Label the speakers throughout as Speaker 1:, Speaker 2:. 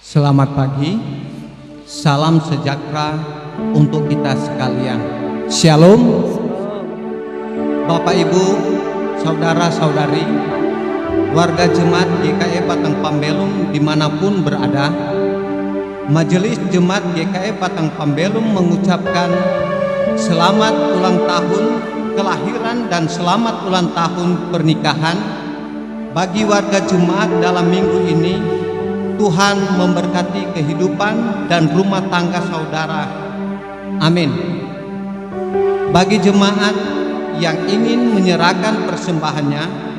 Speaker 1: Selamat pagi, salam sejahtera untuk kita sekalian. Shalom, Bapak Ibu, Saudara-saudari, warga jemaat GKI Batang Pambelum dimanapun berada. Majelis Jemaat GKI Batang Pambelum mengucapkan selamat ulang tahun kelahiran dan selamat ulang tahun pernikahan bagi warga jemaat dalam minggu ini. Tuhan memberkati kehidupan dan rumah tangga saudara. Amin. Bagi jemaat yang ingin menyerahkan persembahannya,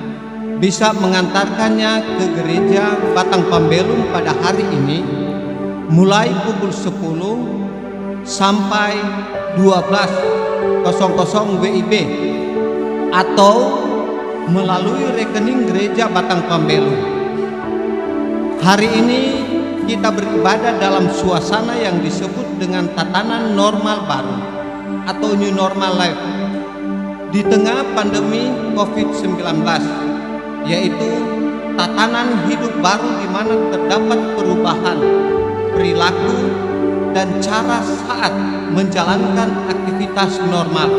Speaker 1: bisa mengantarkannya ke gereja Batang Pambelum pada hari ini mulai pukul 10 sampai 12.00 WIB atau melalui rekening gereja Batang Pambelum. Hari ini kita beribadah dalam suasana yang disebut dengan tatanan normal baru atau new normal life di tengah pandemi COVID-19, yaitu tatanan hidup baru di mana terdapat perubahan perilaku dan cara saat menjalankan aktivitas normal.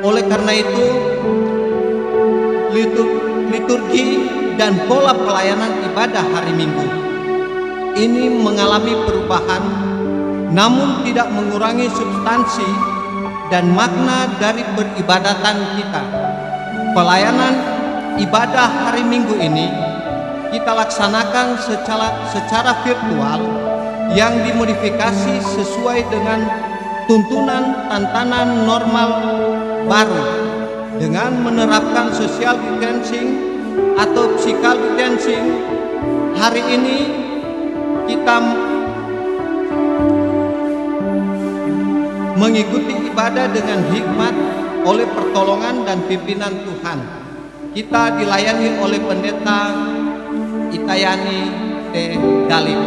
Speaker 1: Oleh karena itu, liturgi dan pola pelayanan ibadah hari Minggu ini mengalami perubahan, namun tidak mengurangi substansi dan makna dari peribadatan kita. Pelayanan ibadah hari Minggu ini kita laksanakan secara virtual yang dimodifikasi sesuai dengan tuntunan tatanan normal baru dengan menerapkan social distancing atau physical distancing. Hari ini kita mengikuti ibadah dengan hikmat oleh pertolongan dan pimpinan Tuhan. Kita dilayani oleh Pendeta Itayani T. Dalip.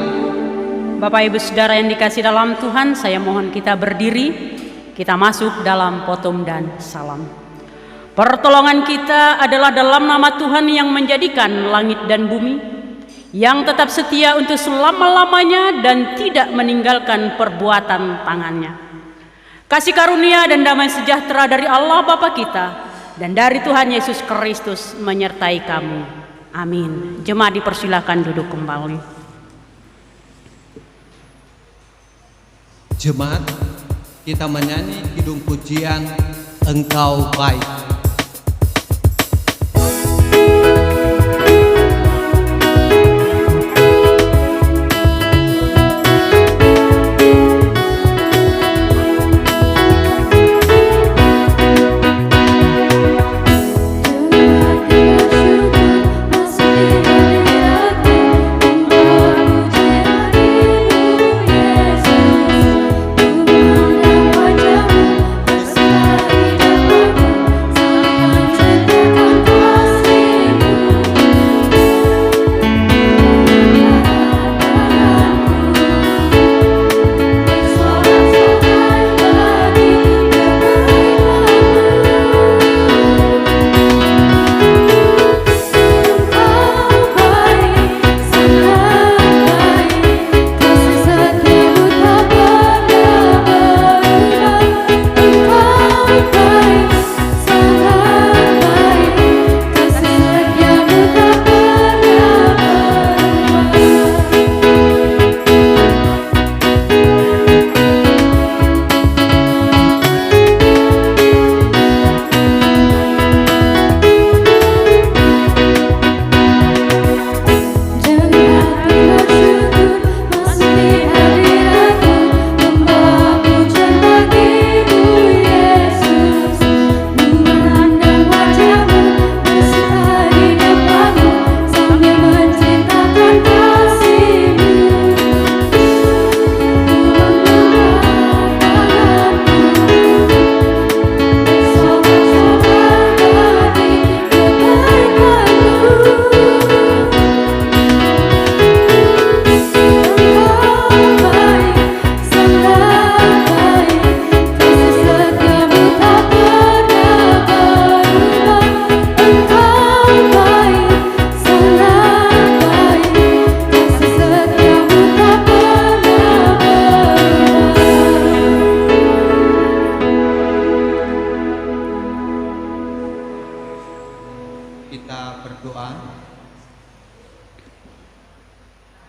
Speaker 2: Bapak Ibu Saudara yang dikasih dalam Tuhan, saya mohon kita berdiri, kita masuk dalam potom dan salam. Pertolongan kita adalah dalam nama Tuhan yang menjadikan langit dan bumi, yang tetap setia untuk selama-lamanya dan tidak meninggalkan perbuatan tangannya. Kasih karunia dan damai sejahtera dari Allah Bapa kita dan dari Tuhan Yesus Kristus menyertai kamu. Amin. Jemaat dipersilakan duduk kembali.
Speaker 1: Jemaat, kita menyanyi kidung pujian Engkau Baik.
Speaker 3: Selamat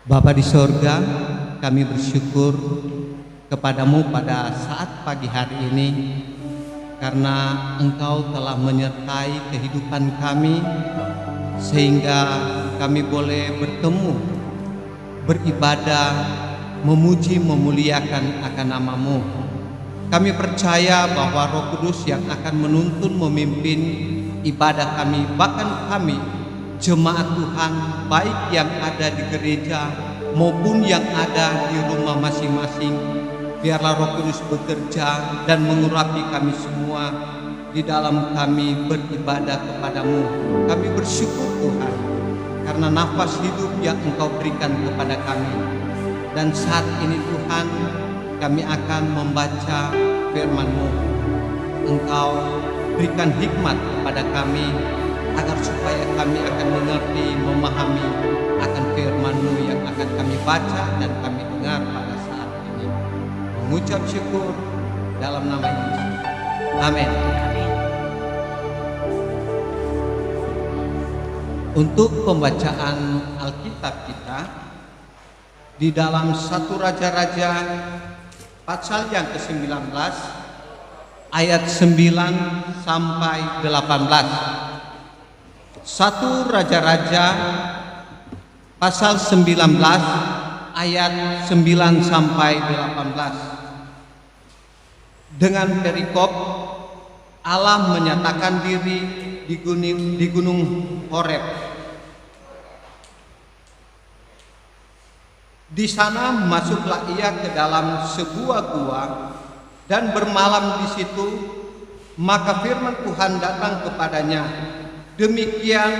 Speaker 1: Bapa di sorga, kami bersyukur kepadamu pada saat pagi hari ini karena Engkau telah menyertai kehidupan kami sehingga kami boleh bertemu, beribadah, memuji, memuliakan akan nama-Mu. Kami percaya bahwa Roh Kudus yang akan menuntun, memimpin ibadah kami, bahkan kami jemaat Tuhan, baik yang ada di gereja maupun yang ada di rumah masing-masing, biarlah Roh Kudus bekerja dan mengurapi kami semua di dalam kami beribadah kepadamu. Kami bersyukur Tuhan karena nafas hidup yang Engkau berikan kepada kami. Dan saat ini Tuhan, kami akan membaca firman-Mu. Engkau berikan hikmat kepada kami agar supaya kami akan mengerti, memahami akan firman-Mu yang akan kami baca dan kami dengar pada saat ini. Mengucap syukur dalam nama Yesus. Amin. Untuk pembacaan Alkitab kita di dalam 1 Raja-Raja pasal yang ke-19 ayat 9 sampai 18. 1 Raja-Raja pasal 19 ayat 9 sampai 18. Dengan perikop Allah menyatakan diri di gunung Horeb. Di sana masuklah ia ke dalam sebuah gua dan bermalam di situ. Maka firman Tuhan datang kepadanya, "Demikian,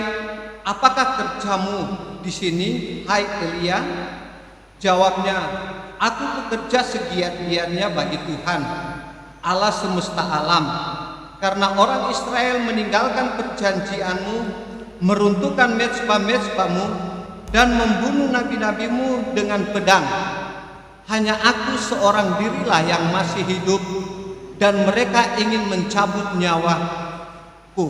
Speaker 1: apakah kerjamu di sini, hai Elia?" Jawabnya, "Aku bekerja segiat-giatnya bagi Tuhan, Allah semesta alam, karena orang Israel meninggalkan perjanjianmu, meruntuhkan mezbah-mezbahmu, dan membunuh nabi-nabimu dengan pedang. Hanya aku seorang dirilah yang masih hidup, dan mereka ingin mencabut nyawaku."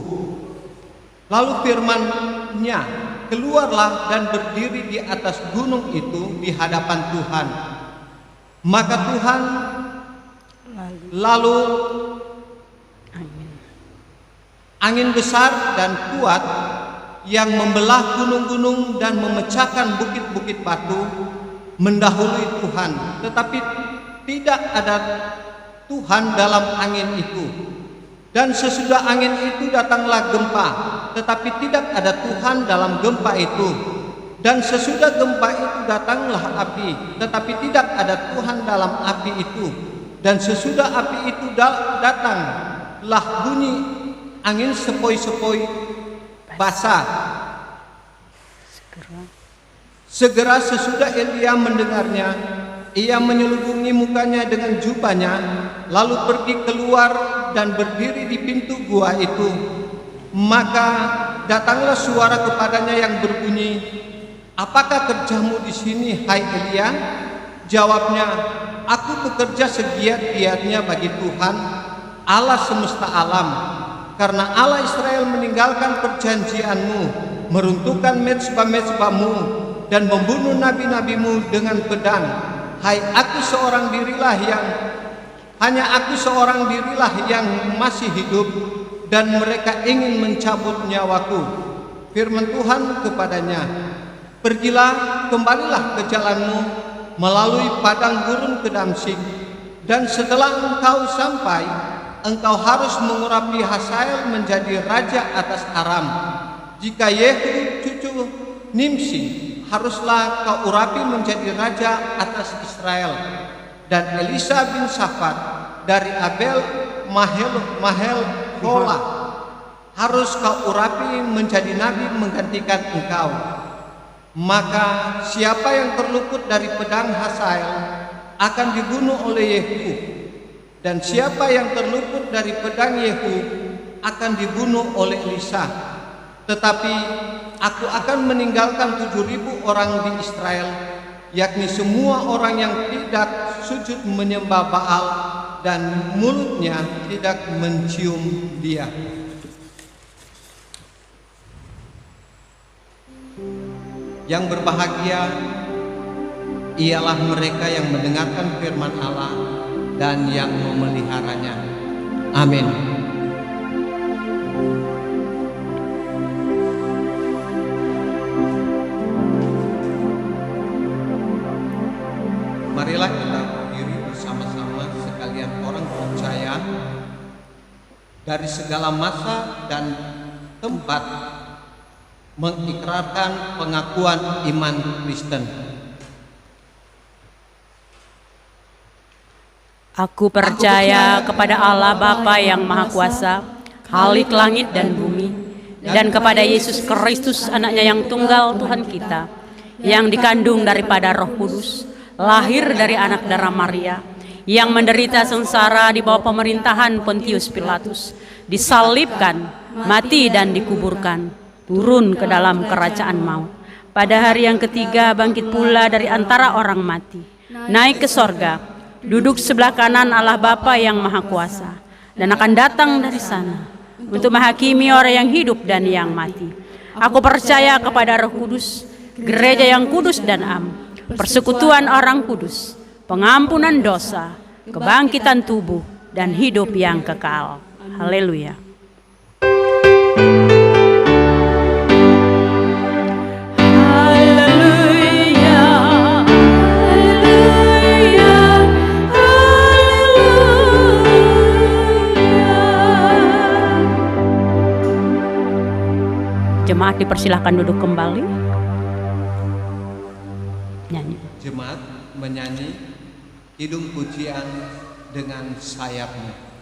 Speaker 1: Lalu firman-Nya, "Keluarlah dan berdiri di atas gunung itu di hadapan Tuhan." Maka Tuhan lalu angin besar dan kuat yang membelah gunung-gunung dan memecahkan bukit-bukit batu mendahului Tuhan, tetapi tidak ada Tuhan dalam angin itu. Dan sesudah angin itu datanglah gempa, tetapi tidak ada Tuhan dalam gempa itu. Dan sesudah gempa itu datanglah api, tetapi tidak ada Tuhan dalam api itu. Dan sesudah api itu datanglah bunyi angin sepoi-sepoi basah. Segera sesudah Elia mendengarnya, ia menyelubungi mukanya dengan jubahnya, lalu pergi keluar dan berdiri di pintu gua itu. Maka datanglah suara kepadanya yang berbunyi, "Apakah kerjamu di sini, hai Elia?" Jawabnya, "Aku bekerja segiat-giatnya bagi Tuhan, Allah semesta alam, karena Allah Israel meninggalkan perjanjianmu, meruntuhkan mezbah-mezbahmu, dan membunuh nabi-nabimu dengan pedang. Hanya aku seorang dirilah yang masih hidup, dan mereka ingin mencabut nyawaku." Firman Tuhan kepadanya, "Pergilah, kembalilah ke jalanmu melalui padang gurun ke Damsyik, dan setelah engkau sampai, engkau harus mengurapi Hazael menjadi raja atas Aram. Jika Yehu cucu Nimsi, haruslah kau urapi menjadi raja atas Israel. Dan Elisa bin Safat dari Abel Mahelhola harus kau urapi menjadi nabi menggantikan engkau. Maka siapa yang terluput dari pedang Hazael akan dibunuh oleh Yehu, dan siapa yang terluput dari pedang Yehu akan dibunuh oleh Elisa. Tetapi aku akan meninggalkan 7.000 orang di Israel, yakni semua orang yang tidak sujud menyembah Baal dan mulutnya tidak mencium dia." Yang berbahagia ialah mereka yang mendengarkan firman Allah dan yang memeliharanya. Amin. Marilah kita berdiri bersama-sama sekalian orang percaya dari segala masa dan tempat mengikrarkan pengakuan iman Kristen.
Speaker 2: Aku percaya kepada Allah Bapa yang Maha Kuasa, Khalik langit dan bumi, dan kepada Yesus Kristus anaknya yang tunggal Tuhan kita, yang dikandung daripada Roh Kudus, lahir dari anak darah Maria, yang menderita sengsara di bawah pemerintahan Pontius Pilatus, disalibkan, mati dan dikuburkan, turun ke dalam kerajaan maut. Pada hari yang ketiga bangkit pula dari antara orang mati, naik ke sorga, duduk sebelah kanan Allah Bapa yang Maha Kuasa, dan akan datang dari sana untuk menghakimi orang yang hidup dan yang mati. Aku percaya kepada Roh Kudus, gereja yang kudus dan am, persekutuan orang kudus, pengampunan dosa, kebangkitan tubuh, dan hidup yang kekal. Haleluya. Jemaat dipersilahkan duduk kembali. Nyanyi.
Speaker 1: Jemaat menyanyi Kidung Pujian dengan sayapmu.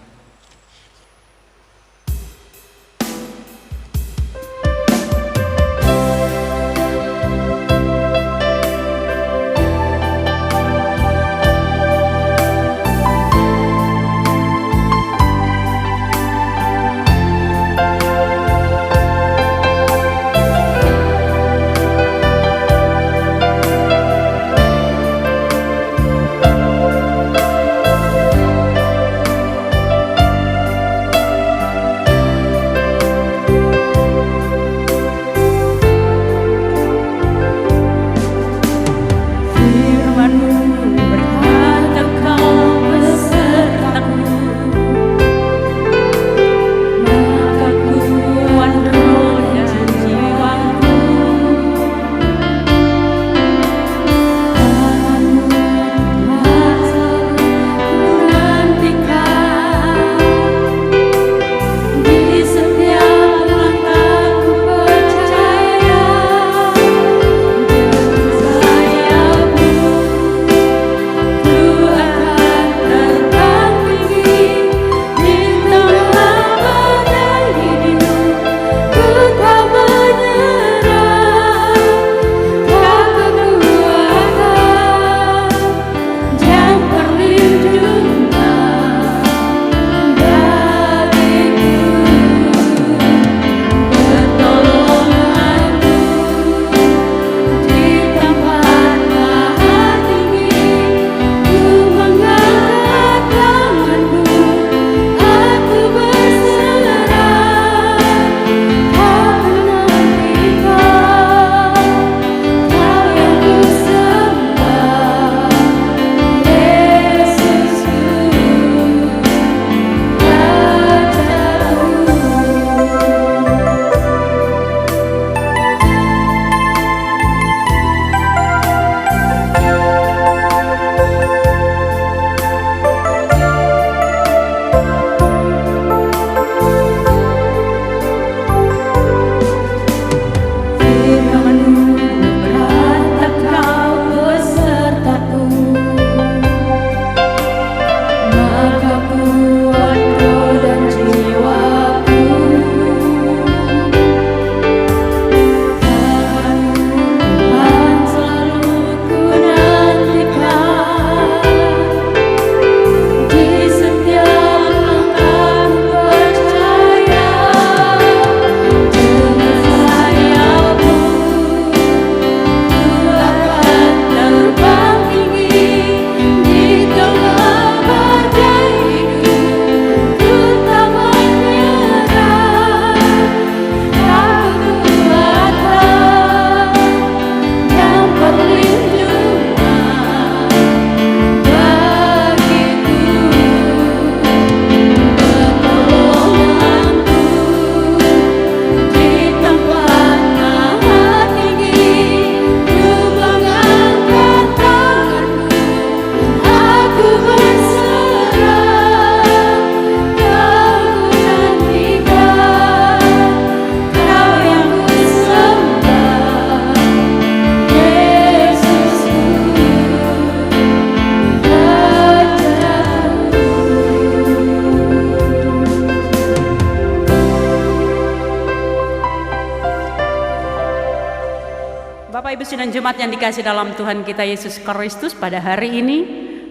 Speaker 2: Bapak Ibu sidang Jemaat yang dikasih dalam Tuhan kita Yesus Kristus, pada hari ini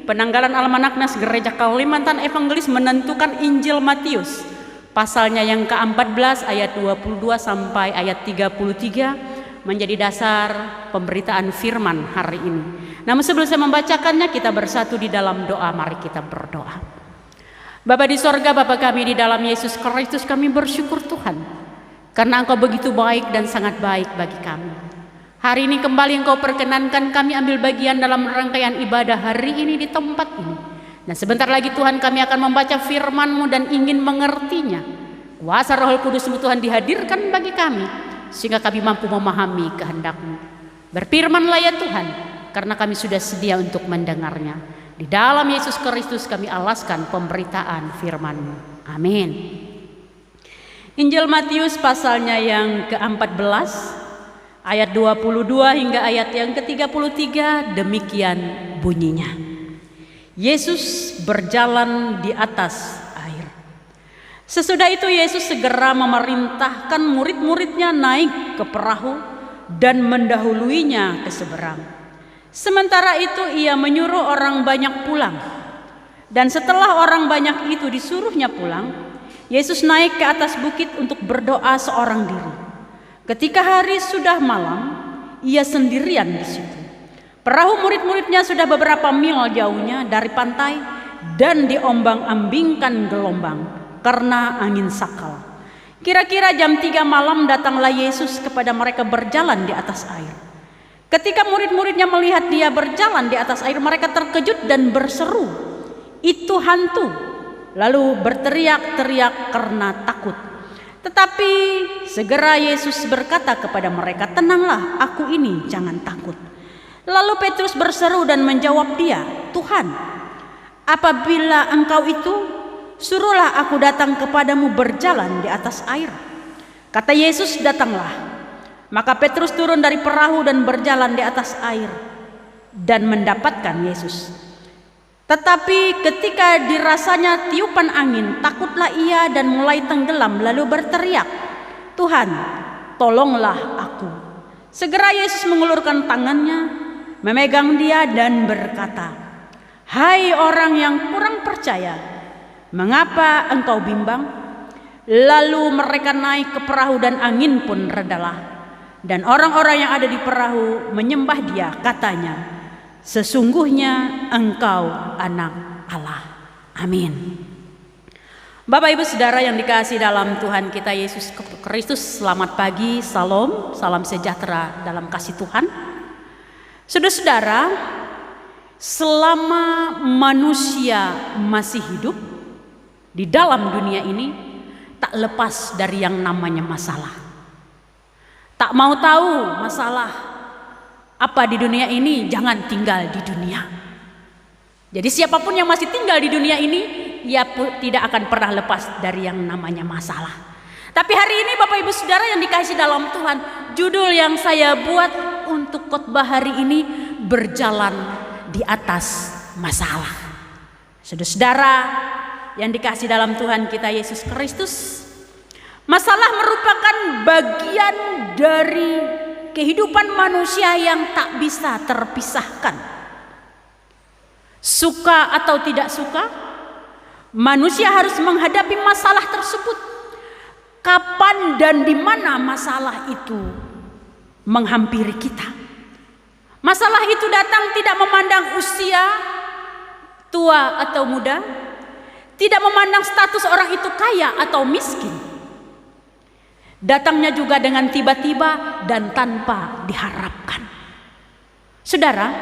Speaker 2: penanggalan Almanak Nas Gereja Kalimantan Evangelis menentukan Injil Matius pasalnya yang ke-14 ayat 22 sampai ayat 33 menjadi dasar pemberitaan firman hari ini. Namun sebelum saya membacakannya, kita bersatu di dalam doa. Mari kita berdoa. Bapa di sorga, Bapa kami di dalam Yesus Kristus, kami bersyukur Tuhan karena Engkau begitu baik dan sangat baik bagi kami. Hari ini kembali Engkau perkenankan kami ambil bagian dalam rangkaian ibadah hari ini di tempat ini. Dan sebentar lagi Tuhan kami akan membaca firman-Mu dan ingin mengertinya. Kuasa Roh Kudus-Mu Tuhan dihadirkan bagi kami sehingga kami mampu memahami kehendak-Mu. Berfirman-Lah ya Tuhan, karena kami sudah sedia untuk mendengarnya. Di dalam Yesus Kristus kami alaskan pemberitaan firman-Mu. Amin. Injil Matius pasalnya yang ke-14 ayat 22 hingga ayat yang ke-33 demikian bunyinya. Yesus berjalan di atas air. Sesudah itu Yesus segera memerintahkan murid-muridnya naik ke perahu dan mendahuluinya ke seberang. Sementara itu ia menyuruh orang banyak pulang. Dan setelah orang banyak itu disuruhnya pulang, Yesus naik ke atas bukit untuk berdoa seorang diri. Ketika hari sudah malam, ia sendirian di situ. Perahu murid-muridnya sudah beberapa mil jauhnya dari pantai dan diombang-ambingkan gelombang karena angin sakal. Kira-kira jam 3 malam datanglah Yesus kepada mereka berjalan di atas air. Ketika murid-muridnya melihat dia berjalan di atas air, mereka terkejut dan berseru, "Itu hantu!" Lalu berteriak-teriak karena takut. Tetapi segera Yesus berkata kepada mereka, "Tenanglah, aku ini, jangan takut." Lalu Petrus berseru dan menjawab dia, "Tuhan, apabila Engkau itu, suruhlah aku datang kepadamu berjalan di atas air." Kata Yesus, "Datanglah." Maka Petrus turun dari perahu dan berjalan di atas air dan mendapatkan Yesus. Tetapi ketika dirasanya tiupan angin, takutlah ia dan mulai tenggelam, lalu berteriak, "Tuhan, tolonglah aku." Segera Yesus mengulurkan tangannya, memegang dia dan berkata, "Hai orang yang kurang percaya, mengapa engkau bimbang?" Lalu mereka naik ke perahu dan angin pun redalah. Dan orang-orang yang ada di perahu menyembah dia, katanya, "Sesungguhnya engkau anak Allah." Amin. Bapak Ibu Saudara yang dikasihi dalam Tuhan kita Yesus Kristus, selamat pagi, salam, salam sejahtera dalam kasih Tuhan. Saudara-saudara, selama manusia masih hidup di dalam dunia ini, tak lepas dari yang namanya masalah. Tak mau tahu masalah apa di dunia ini, jangan tinggal di dunia. Jadi siapapun yang masih tinggal di dunia ini, ia tidak akan pernah lepas dari yang namanya masalah. Tapi hari ini Bapak Ibu Saudara yang dikasihi dalam Tuhan, judul yang saya buat untuk khotbah hari ini, berjalan di atas masalah. Saudara-saudara yang dikasihi dalam Tuhan kita Yesus Kristus, masalah merupakan bagian dari kehidupan manusia yang tak bisa terpisahkan. Suka atau tidak suka, manusia harus menghadapi masalah tersebut. Kapan dan di mana masalah itu menghampiri kita. Masalah itu datang tidak memandang usia, tua atau muda, tidak memandang status orang itu kaya atau miskin. Datangnya juga dengan tiba-tiba dan tanpa diharapkan. Saudara,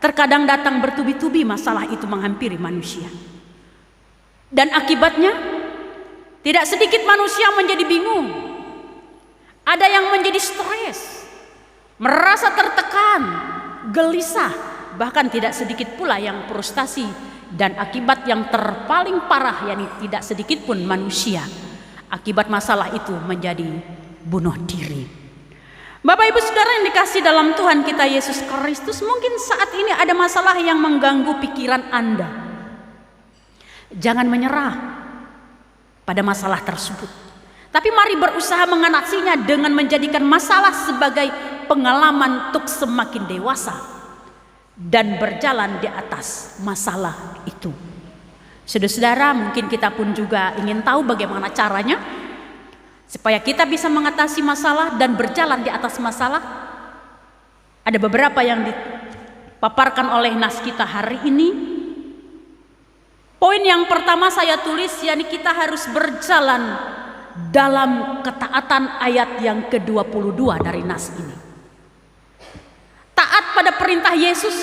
Speaker 2: terkadang datang bertubi-tubi masalah itu menghampiri manusia. Dan akibatnya, tidak sedikit manusia menjadi bingung. Ada yang menjadi stres, merasa tertekan, gelisah, bahkan tidak sedikit pula yang frustasi. Dan akibat yang terpaling parah, yakni tidak sedikit pun manusia, akibat masalah itu menjadi bunuh diri. Bapak Ibu Saudara yang dikasihi dalam Tuhan kita Yesus Kristus, mungkin saat ini ada masalah yang mengganggu pikiran Anda. Jangan menyerah pada masalah tersebut. Tapi mari berusaha mengatasinya dengan menjadikan masalah sebagai pengalaman untuk semakin dewasa dan berjalan di atas masalah itu. Saudara-saudara, mungkin kita pun juga ingin tahu bagaimana caranya supaya kita bisa mengatasi masalah dan berjalan di atas masalah. Ada beberapa yang dipaparkan oleh nas kita hari ini. Poin yang pertama saya tulis, yakni kita harus berjalan dalam ketaatan, ayat yang ke-22 dari nas ini. Taat pada perintah Yesus,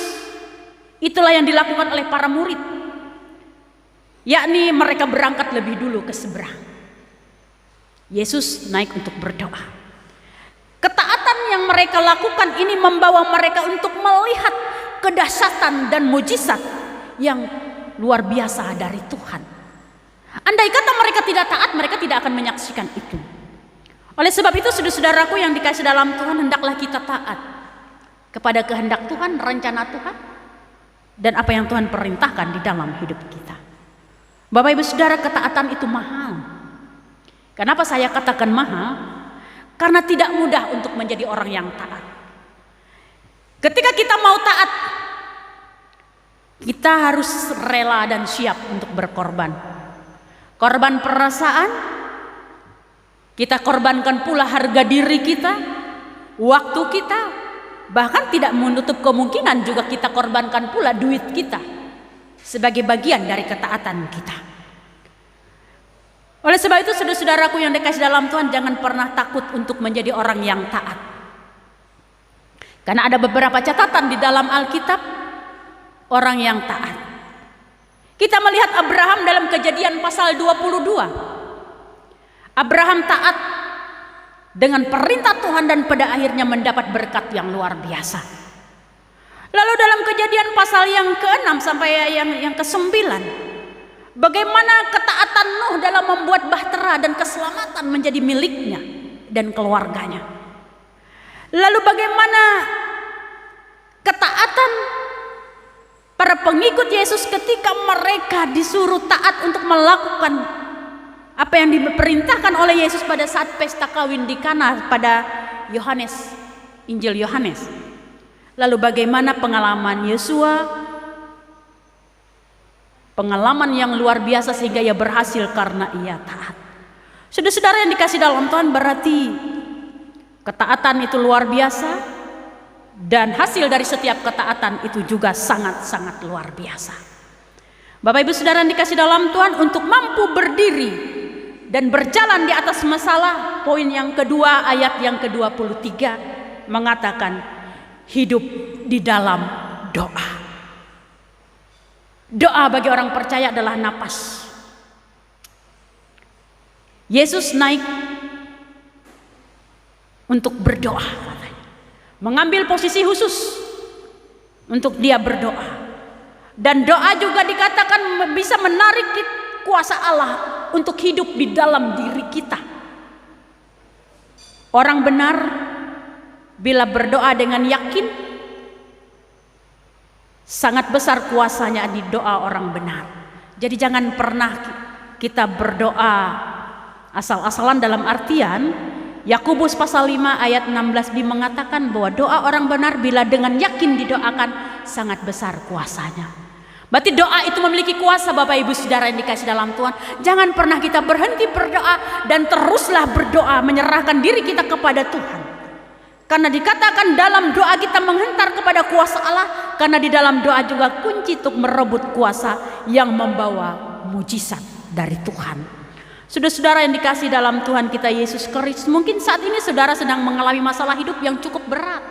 Speaker 2: itulah yang dilakukan oleh para murid. Yakni mereka berangkat lebih dulu ke seberang. Yesus naik untuk berdoa. Ketaatan yang mereka lakukan ini membawa mereka untuk melihat kedahsyatan dan mujizat yang luar biasa dari Tuhan. Andai kata mereka tidak taat, mereka tidak akan menyaksikan itu. Oleh sebab itu, saudara-saudaraku yang dikasih dalam Tuhan, hendaklah kita taat kepada kehendak Tuhan, rencana Tuhan, dan apa yang Tuhan perintahkan di dalam hidup kita. Bapak Ibu Saudara, ketaatan itu mahal. Kenapa saya katakan mahal? Karena tidak mudah untuk menjadi orang yang taat. Ketika kita mau taat, kita harus rela dan siap untuk berkorban. Korban perasaan, kita korbankan pula harga diri kita, waktu kita, bahkan tidak menutup kemungkinan juga kita korbankan pula duit kita sebagai bagian dari ketaatan kita. Oleh sebab itu, saudara-saudaraku yang dikasih dalam Tuhan, jangan pernah takut untuk menjadi orang yang taat. Karena ada beberapa catatan di dalam Alkitab orang yang taat. Kita melihat Abraham dalam Kejadian pasal 22. Abraham taat dengan perintah Tuhan dan pada akhirnya mendapat berkat yang luar biasa. Lalu dalam Kejadian pasal yang ke-6 sampai yang ke-9, bagaimana ketaatan Nuh dalam membuat bahtera dan keselamatan menjadi miliknya dan keluarganya. Lalu bagaimana ketaatan para pengikut Yesus ketika mereka disuruh taat untuk melakukan apa yang diperintahkan oleh Yesus pada saat pesta kawin di Kana pada Injil Yohanes. Lalu bagaimana pengalaman Yosua, pengalaman yang luar biasa sehingga ia berhasil karena ia taat. Saudara-saudara yang dikasih dalam Tuhan, berarti ketaatan itu luar biasa. Dan hasil dari setiap ketaatan itu juga sangat-sangat luar biasa. Bapak Ibu Saudara yang dikasih dalam Tuhan, untuk mampu berdiri dan berjalan di atas masalah, poin yang kedua ayat yang ke-23 mengatakan hidup di dalam doa. Doa bagi orang percaya adalah napas. Yesus naik untuk berdoa, mengambil posisi khusus untuk dia berdoa. Dan doa juga dikatakan bisa menarik kuasa Allah untuk hidup di dalam diri kita. Orang benar bila berdoa dengan yakin, sangat besar kuasanya di doa orang benar. Jadi jangan pernah kita berdoa asal-asalan, dalam artian Yakobus pasal 5 ayat 16b mengatakan bahwa doa orang benar bila dengan yakin didoakan sangat besar kuasanya. Berarti doa itu memiliki kuasa. Bapak Ibu Saudara yang dikasih dalam Tuhan, jangan pernah kita berhenti berdoa dan teruslah berdoa, menyerahkan diri kita kepada Tuhan. Karena dikatakan dalam doa kita menghentar kepada kuasa Allah, karena di dalam doa juga kunci untuk merebut kuasa yang membawa mujizat dari Tuhan. Saudara-saudara yang dikasih dalam Tuhan kita Yesus Kristus, mungkin saat ini saudara sedang mengalami masalah hidup yang cukup berat.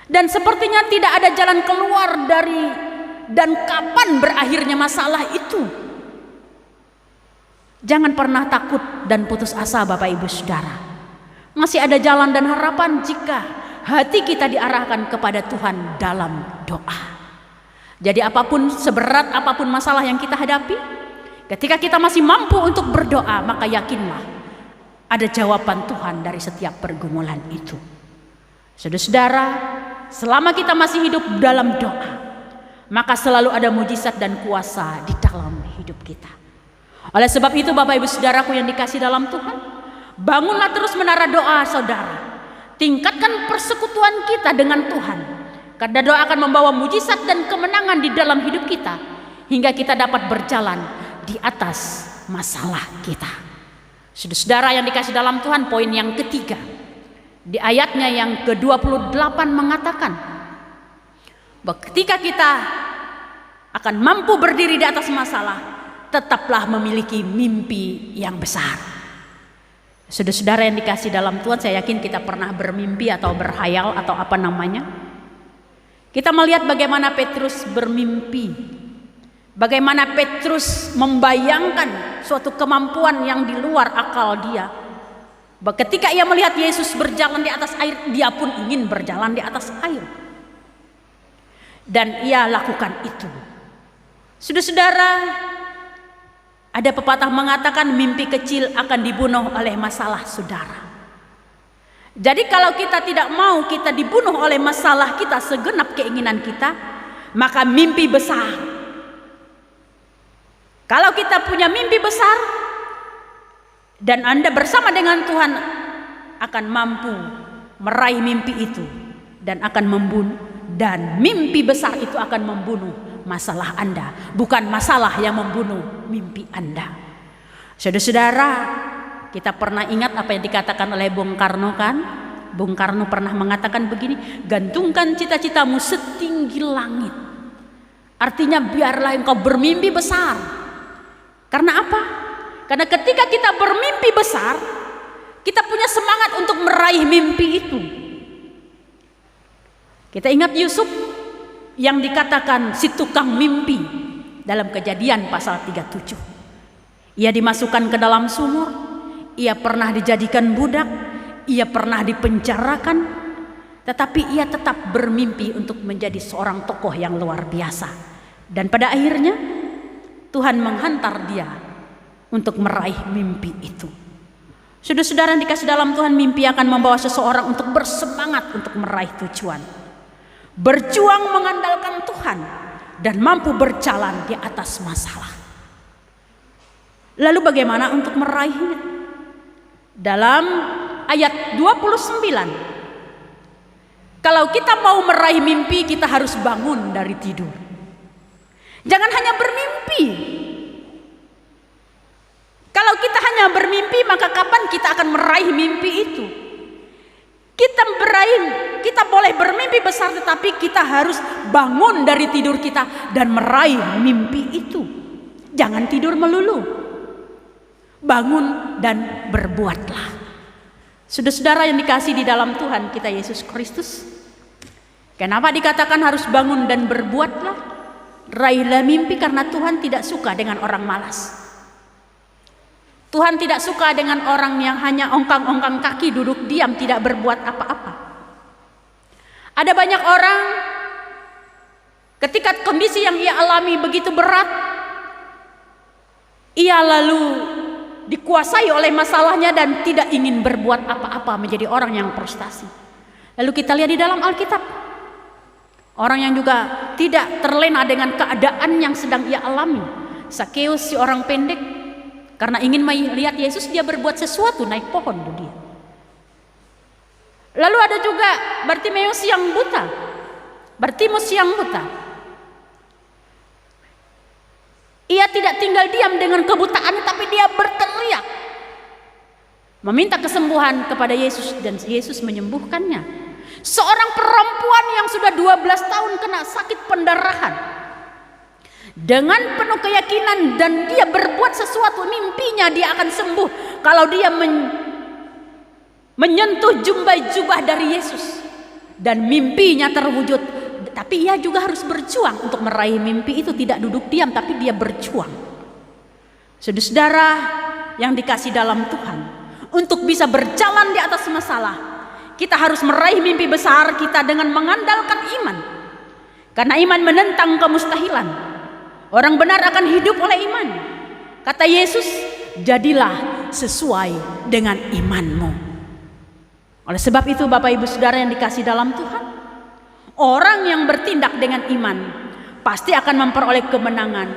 Speaker 2: Dan sepertinya tidak ada jalan keluar dari dan kapan berakhirnya masalah itu. Jangan pernah takut dan putus asa Bapak Ibu Saudara. Masih ada jalan dan harapan jika hati kita diarahkan kepada Tuhan dalam doa. Jadi apapun, seberat apapun masalah yang kita hadapi, ketika kita masih mampu untuk berdoa, maka yakinlah ada jawaban Tuhan dari setiap pergumulan itu. Saudara-saudara, selama kita masih hidup dalam doa, maka selalu ada mujizat dan kuasa di dalam hidup kita. Oleh sebab itu Bapak Ibu Saudaraku yang dikasih dalam Tuhan, bangunlah terus menara doa saudara. tingkatkan persekutuan kita dengan Tuhan, karena doa akan membawa mujizat dan kemenangan di dalam hidup kita, hingga kita dapat berjalan di atas masalah kita. Saudara-saudara yang dikasih dalam Tuhan, poin yang ketiga di ayatnya yang ke-28 mengatakan bahwa ketika kita akan mampu berdiri di atas masalah, tetaplah memiliki mimpi yang besar. Saudara-saudara yang dikasih dalam Tuhan, saya yakin kita pernah bermimpi atau berhayal atau apa namanya. Kita melihat bagaimana Petrus bermimpi, bagaimana Petrus membayangkan suatu kemampuan yang di luar akal dia. Ketika ia melihat Yesus berjalan di atas air, dia pun ingin berjalan di atas air. Dan ia lakukan itu. Saudara-saudara, ada pepatah mengatakan mimpi kecil akan dibunuh oleh masalah saudara. Jadi kalau kita tidak mau kita dibunuh oleh masalah kita, segenap keinginan kita, maka mimpi besar. Kalau kita punya mimpi besar dan Anda bersama dengan Tuhan, akan mampu meraih mimpi itu dan akan membunuh, dan mimpi besar itu akan membunuh masalah Anda, bukan masalah yang membunuh mimpi Anda. Saudara-saudara, kita pernah ingat apa yang dikatakan oleh Bung Karno kan? Bung Karno pernah mengatakan begini, gantungkan cita-citamu setinggi langit. Artinya biarlah engkau bermimpi besar. Karena apa? Karena ketika kita bermimpi besar, kita punya semangat untuk meraih mimpi itu. Kita ingat Yusuf yang dikatakan si tukang mimpi dalam Kejadian pasal 37. Ia dimasukkan ke dalam sumur, ia pernah dijadikan budak, ia pernah dipenjarakan, tetapi ia tetap bermimpi untuk menjadi seorang tokoh yang luar biasa. Dan pada akhirnya Tuhan menghantar dia untuk meraih mimpi itu. Saudara-saudara yang dikasih dalam Tuhan, mimpi akan membawa seseorang untuk bersemangat untuk meraih tujuan, berjuang mengandalkan Tuhan, dan mampu berjalan di atas masalah. Lalu bagaimana untuk meraihnya? Dalam ayat 29, kalau kita mau meraih mimpi, kita harus bangun dari tidur. Jangan hanya bermimpi. Kalau kita hanya bermimpi, maka kapan kita akan meraih mimpi itu? Kita boleh bermimpi besar, tetapi kita harus bangun dari tidur kita dan meraih mimpi itu. Jangan tidur melulu. Bangun dan berbuatlah. Saudara-saudara yang dikasih di dalam Tuhan kita Yesus Kristus, kenapa dikatakan harus bangun dan berbuatlah? Raihlah mimpi, karena Tuhan tidak suka dengan orang malas. Tuhan tidak suka dengan orang yang hanya ongkang-ongkang kaki, duduk diam, tidak berbuat apa-apa. Ada banyak orang ketika kondisi yang ia alami begitu berat, ia lalu dikuasai oleh masalahnya dan tidak ingin berbuat apa-apa, menjadi orang yang frustasi. Lalu kita lihat di dalam Alkitab, orang yang juga tidak terlena dengan keadaan yang sedang ia alami. Sakeus, si orang pendek, karena ingin melihat Yesus, dia berbuat sesuatu, naik pohon dia. Lalu ada juga Bartimeus yang buta, Bartimus yang buta. Ia tidak tinggal diam dengan kebutaannya, tapi dia berteriak, meminta kesembuhan kepada Yesus, dan Yesus menyembuhkannya. Seorang perempuan yang sudah 12 tahun kena sakit pendarahan, dengan penuh keyakinan dan dia berbuat sesuatu, mimpinya dia akan sembuh kalau dia menyentuh jubah dari Yesus, dan mimpinya terwujud. Tapi ia juga harus berjuang untuk meraih mimpi itu, tidak duduk diam, tapi dia berjuang. Saudara-saudara yang dikasih dalam Tuhan, untuk bisa berjalan di atas masalah, kita harus meraih mimpi besar kita dengan mengandalkan iman. Karena iman menentang kemustahilan. Orang benar akan hidup oleh iman. Kata Yesus, jadilah sesuai dengan imanmu. Oleh sebab itu Bapak Ibu Saudara yang dikasih dalam Tuhan, orang yang bertindak dengan iman pasti akan memperoleh kemenangan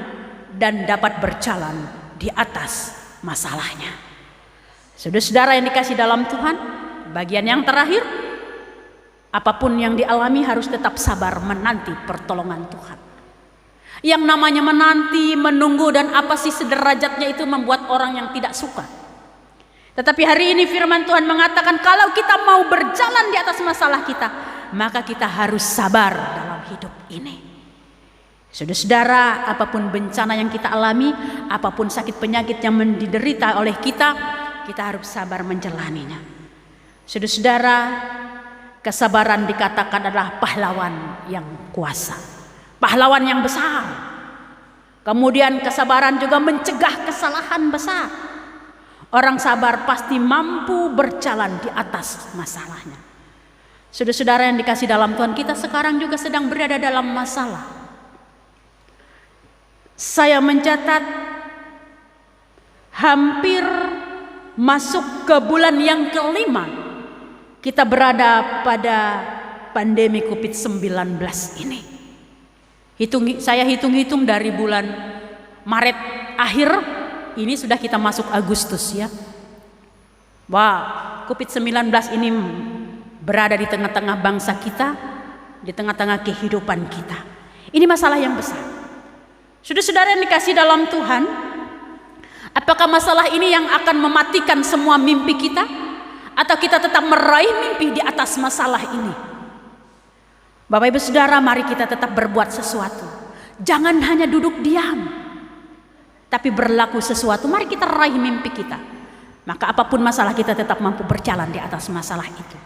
Speaker 2: dan dapat berjalan di atas masalahnya. Saudara-saudara yang dikasih dalam Tuhan, bagian yang terakhir, Apapun yang dialami harus tetap sabar menanti pertolongan Tuhan. Yang namanya menanti, menunggu dan apa sih sederajatnya itu membuat orang yang tidak suka. Tetapi hari ini firman Tuhan mengatakan kalau kita mau berjalan di atas masalah kita, maka kita harus sabar dalam hidup ini. Saudara-saudara, apapun bencana yang kita alami, apapun sakit penyakit yang diderita oleh kita harus sabar menjalaninya. Saudara-saudara, kesabaran dikatakan adalah pahlawan yang kuasa, pahlawan yang besar. Kemudian kesabaran juga mencegah kesalahan besar. Orang sabar pasti mampu berjalan di atas masalahnya. Saudara-saudara yang dikasih dalam Tuhan, kita sekarang juga sedang berada dalam masalah. Saya mencatat hampir masuk ke bulan yang kelima kita berada pada pandemi COVID-19 ini. Saya hitung-hitung dari bulan Maret akhir ini sudah kita masuk Agustus ya. Wah, COVID-19 ini berada di tengah-tengah bangsa kita, di tengah-tengah kehidupan kita. Ini masalah yang besar. Saudara-saudara yang dikasih dalam Tuhan, apakah masalah ini yang akan mematikan semua mimpi kita? Atau kita tetap meraih mimpi di atas masalah ini? Bapak Ibu Saudara, mari kita tetap berbuat sesuatu. Jangan hanya duduk diam, tapi berlaku sesuatu. Mari kita raih mimpi kita. Maka apapun masalah kita tetap mampu berjalan di atas masalah itu.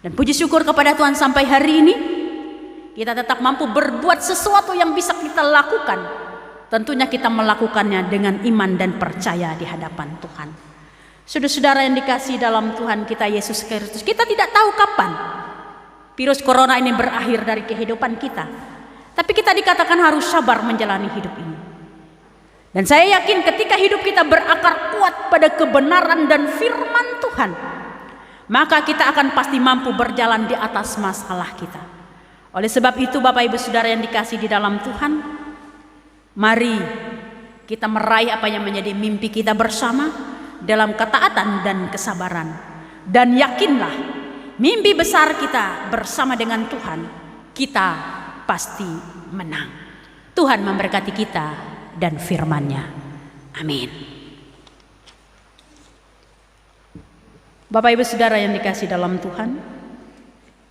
Speaker 2: Dan puji syukur kepada Tuhan sampai hari ini kita tetap mampu berbuat sesuatu yang bisa kita lakukan. Tentunya kita melakukannya dengan iman dan percaya di hadapan Tuhan. Saudara-saudara yang dikasihi dalam Tuhan kita Yesus Kristus, kita tidak tahu kapan virus corona ini berakhir dari kehidupan kita. Tapi kita dikatakan harus sabar menjalani hidup ini. Dan saya yakin ketika hidup kita berakar kuat pada kebenaran dan firman Tuhan, maka kita akan pasti mampu berjalan di atas masalah kita. Oleh sebab itu Bapak Ibu Saudara yang dikasihi di dalam Tuhan, mari kita meraih apa yang menjadi mimpi kita bersama dalam ketaatan dan kesabaran. Dan yakinlah mimpi besar kita bersama dengan Tuhan, kita pasti menang. Tuhan memberkati kita dan firman-Nya. Amin. Bapak Ibu Saudara yang dikasihi dalam Tuhan,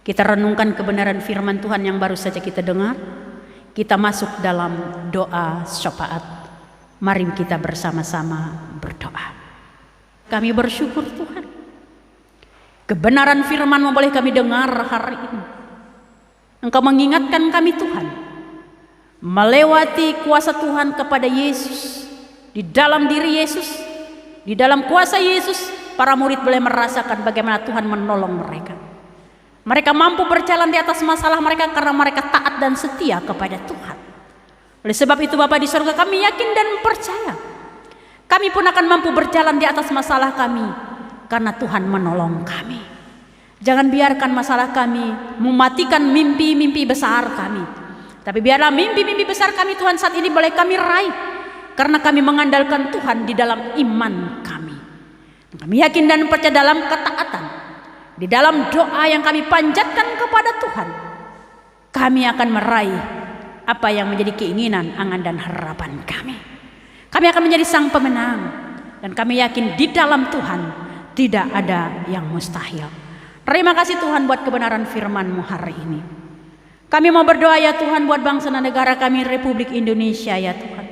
Speaker 2: kita renungkan kebenaran firman Tuhan yang baru saja kita dengar. Kita masuk dalam doa syafaat. Mari kita bersama-sama berdoa. Kami bersyukur Tuhan, kebenaran firman-Mu boleh kami dengar hari ini. Engkau mengingatkan kami Tuhan, melewati kuasa Tuhan kepada Yesus. Di dalam diri Yesus, di dalam kuasa Yesus, para murid boleh merasakan bagaimana Tuhan menolong mereka. Mereka mampu berjalan di atas masalah mereka karena mereka taat dan setia kepada Tuhan. Oleh sebab itu Bapa di surga, kami yakin dan percaya kami pun akan mampu berjalan di atas masalah kami karena Tuhan menolong kami. Jangan biarkan masalah kami mematikan mimpi-mimpi besar kami. Tapi biarlah mimpi-mimpi besar kami Tuhan saat ini boleh kami raih, karena kami mengandalkan Tuhan di dalam iman kami. Kami yakin dan percaya dalam ketaatan, di dalam doa yang kami panjatkan kepada Tuhan, kami akan meraih apa yang menjadi keinginan, angan dan harapan kami. Kami akan menjadi sang pemenang, dan kami yakin di dalam Tuhan tidak ada yang mustahil. Terima kasih Tuhan buat kebenaran firman-Mu hari ini. Kami mau berdoa ya Tuhan buat bangsa dan negara kami Republik Indonesia ya Tuhan.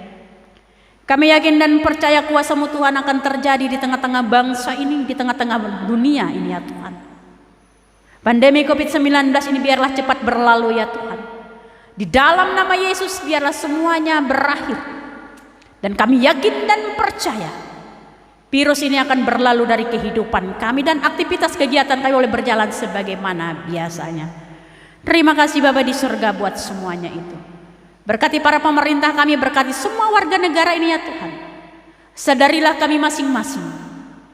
Speaker 2: Kami yakin dan percaya kuasa-Mu Tuhan akan terjadi di tengah-tengah bangsa ini, di tengah-tengah dunia ini ya Tuhan. Pandemi COVID-19 ini biarlah cepat berlalu ya Tuhan. Di dalam nama Yesus biarlah semuanya berakhir. Dan kami yakin dan percaya virus ini akan berlalu dari kehidupan kami dan aktivitas kegiatan kami boleh berjalan sebagaimana biasanya. Terima kasih Bapa di surga buat semuanya itu. Berkati para pemerintah kami, berkati semua warga negara ini ya Tuhan. Sadarilah kami masing-masing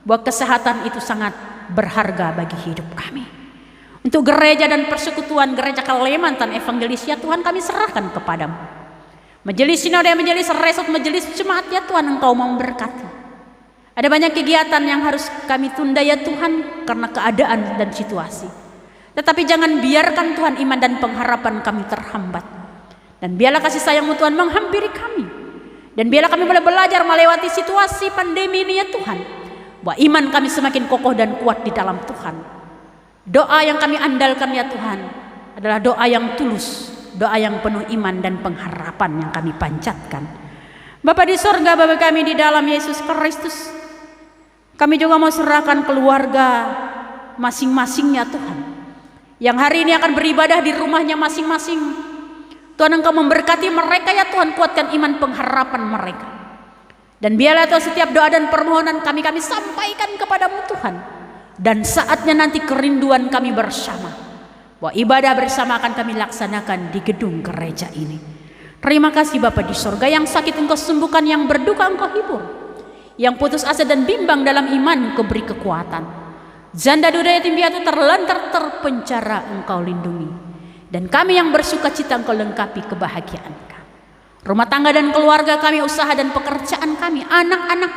Speaker 2: bahwa kesehatan itu sangat berharga bagi hidup kami. Untuk gereja dan persekutuan gereja Kalimantan Evangelis ya Tuhan, kami serahkan kepadamu. Majelis sinode, majelis resort, majelis jemaat ya Tuhan, Engkau mau memberkati. Ada banyak kegiatan yang harus kami tunda ya Tuhan karena keadaan dan situasi. Tetapi jangan biarkan Tuhan iman dan pengharapan kami terhambat. Dan biarlah kasih sayang-Mu Tuhan menghampiri kami. Dan biarlah kami boleh belajar melewati situasi pandemi ini ya Tuhan, bahwa iman kami semakin kokoh dan kuat di dalam Tuhan. Doa yang kami andalkan ya Tuhan adalah doa yang tulus, doa yang penuh iman dan pengharapan yang kami panjatkan. Bapa di sorga, Bapa kami di dalam Yesus Kristus, kami juga mau serahkan keluarga masing-masing ya Tuhan, yang hari ini akan beribadah di rumahnya masing-masing. Tuhan, Engkau memberkati mereka ya Tuhan, kuatkan iman pengharapan mereka. Dan biarlah Tuhan setiap doa dan permohonan kami sampaikan kepadamu Tuhan. Dan saatnya nanti kerinduan kami bersama, bahwa ibadah bersama akan kami laksanakan di gedung gereja ini. Terima kasih Bapa di sorga, yang sakit Engkau sembuhkan, yang berduka Engkau hibur, yang putus asa dan bimbang dalam iman Engkau beri kekuatan. Janda duda yatim piatu terlantar terpenjara Engkau lindungi. Dan kami yang bersuka cita Engkau lengkapi kebahagiaan kami. Rumah tangga dan keluarga kami, usaha dan pekerjaan kami, anak-anak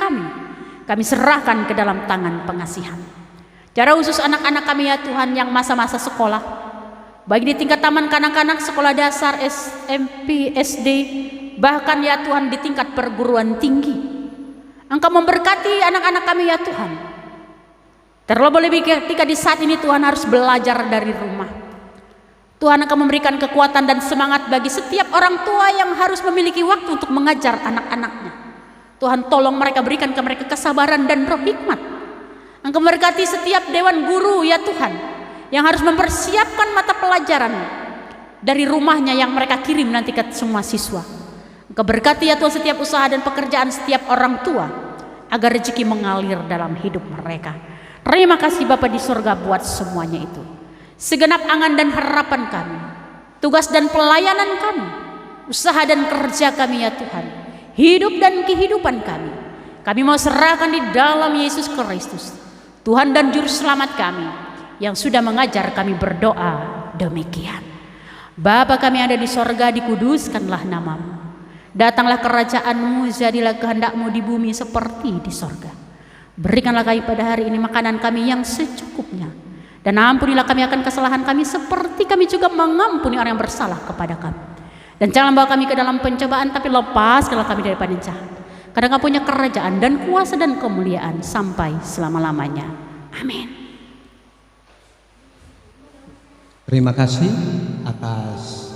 Speaker 2: kami serahkan ke dalam tangan pengasihan. Cara khusus anak-anak kami ya Tuhan yang masa-masa sekolah, baik di tingkat taman kanak-kanak, sekolah dasar, SMP, SD, bahkan ya Tuhan di tingkat perguruan tinggi. Engkau memberkati anak-anak kami ya Tuhan. Terlebih lebih ketika di saat ini Tuhan harus belajar dari rumah. Tuhan akan memberikan kekuatan dan semangat bagi setiap orang tua yang harus memiliki waktu untuk mengajar anak-anaknya. Tuhan tolong mereka, berikan ke mereka kesabaran dan roh hikmat. Engkau memberkati setiap dewan guru ya Tuhan, yang harus mempersiapkan mata pelajaran dari rumahnya yang mereka kirim nanti ke semua siswa. Engkau berkati ya Tuhan setiap usaha dan pekerjaan setiap orang tua, agar rezeki mengalir dalam hidup mereka. Terima kasih Bapa di surga buat semuanya itu. Segenap angan dan harapan kami, tugas dan pelayanan kami, usaha dan kerja kami ya Tuhan, hidup dan kehidupan kami mau serahkan di dalam Yesus Kristus, Tuhan dan Juru Selamat kami, yang sudah mengajar kami berdoa demikian. Bapa kami ada di sorga, dikuduskanlah namamu. Datanglah kerajaan-Mu, jadilah kehendak-Mu di bumi seperti di sorga. Berikanlah kami pada hari ini makanan kami yang secukupnya. Dan ampunilah kami akan kesalahan kami, seperti kami juga mengampuni orang yang bersalah kepada kami. Dan jangan bawa kami ke dalam pencobaan, tapi lepaskanlah kami daripada yang jahat. Karena Engkau punya kerajaan dan kuasa dan kemuliaan sampai selama-lamanya. Amin.
Speaker 1: Terima kasih atas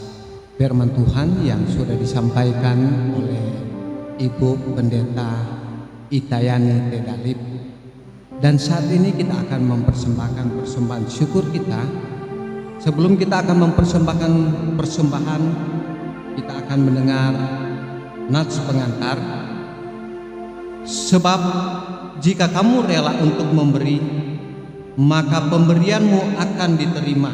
Speaker 1: firman Tuhan yang sudah disampaikan oleh Ibu Pendeta Itayani Tedalip. Dan saat ini kita akan mempersembahkan persembahan syukur kita. Sebelum kita akan mempersembahkan persembahan, kita akan mendengar nats pengantar. Sebab jika kamu rela untuk memberi, maka pemberianmu akan diterima.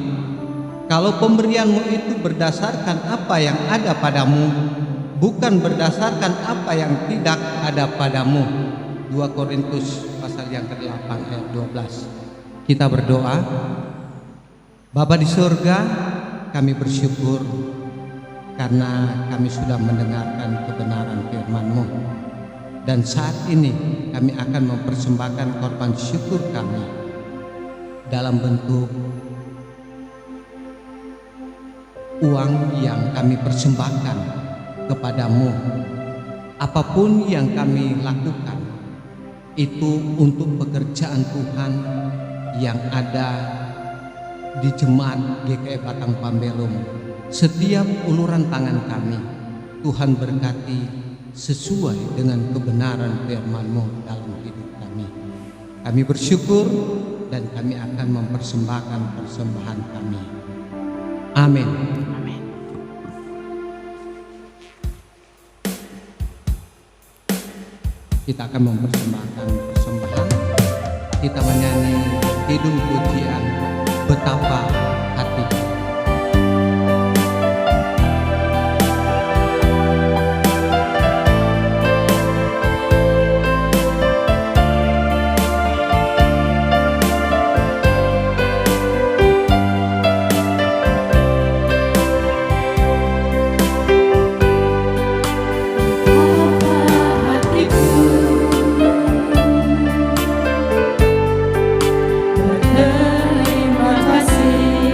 Speaker 1: Kalau pemberianmu itu berdasarkan apa yang ada padamu, bukan berdasarkan apa yang tidak ada padamu. 2 Korintus pasal yang ke-8 ayat 12. Kita berdoa. Bapa di surga, kami bersyukur karena kami sudah mendengarkan kebenaran firman-Mu. Dan saat ini kami akan mempersembahkan korban syukur kami dalam bentuk uang yang kami persembahkan kepadamu. Apapun yang kami lakukan itu untuk pekerjaan Tuhan yang ada di Jemaat GKI Batang Pambelum. Setiap uluran tangan kami Tuhan berkati sesuai dengan kebenaran firman-Mu dalam hidup kami. Kami bersyukur dan kami akan mempersembahkan persembahan kami. Amin.
Speaker 2: Amin.
Speaker 1: Kita akan mempersembahkan persembahan. Kita menyanyi kidung pujian Betapa Hati.
Speaker 3: Terima kasih.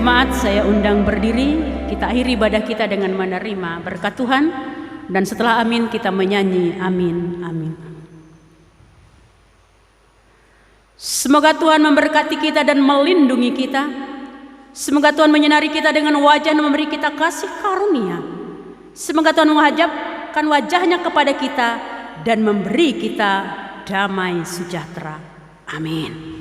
Speaker 2: jemaat saya undang berdiri, kita akhiri ibadah kita dengan menerima berkat Tuhan, dan setelah amin kita menyanyi amin, amin. Semoga Tuhan memberkati kita dan melindungi kita. Semoga Tuhan menyinari kita dengan wajah dan memberi kita kasih karunia. Semoga Tuhan menghadapkan wajahnya kepada kita dan memberi kita damai sejahtera. Amin.